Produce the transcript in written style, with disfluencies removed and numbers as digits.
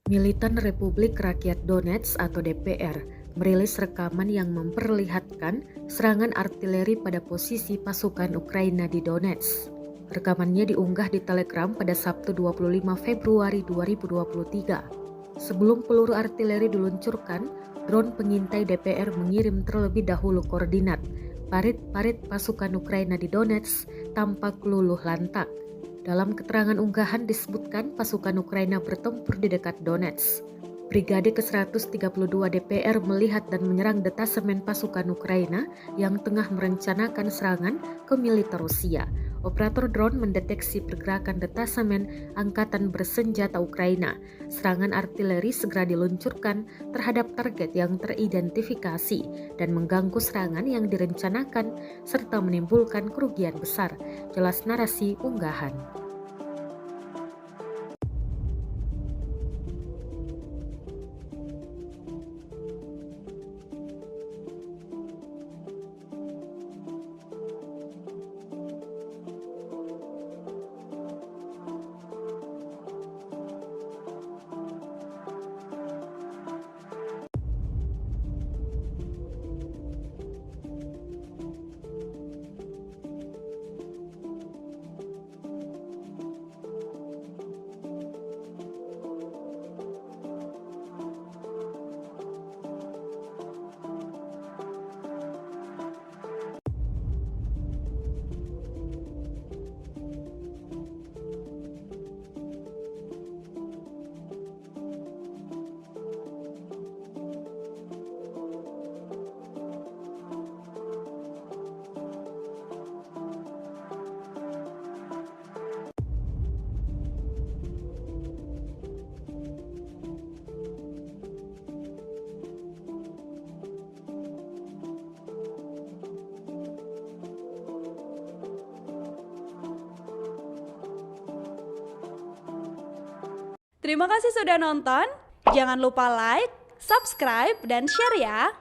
Militan Republik Rakyat Donetsk atau DPR merilis rekaman yang memperlihatkan serangan artileri pada posisi pasukan Ukraina di Donetsk. Rekamannya diunggah di Telegram pada Sabtu 25 Februari 2023. Sebelum peluru artileri diluncurkan, drone pengintai DPR mengirim terlebih dahulu koordinat. Parit-parit pasukan Ukraina di Donetsk tampak luluh lantak. Dalam keterangan unggahan disebutkan pasukan Ukraina bertempur di dekat Donetsk. Brigade ke-132 DPR melihat dan menyerang detasemen pasukan Ukraina yang tengah merencanakan serangan ke militer Rusia. Operator drone mendeteksi pergerakan detasemen angkatan bersenjata Ukraina. Serangan artileri segera diluncurkan terhadap target yang teridentifikasi dan mengganggu serangan yang direncanakan serta menimbulkan kerugian besar. Jelas narasi unggahan. Terima kasih sudah nonton. Jangan lupa like, subscribe, dan share ya.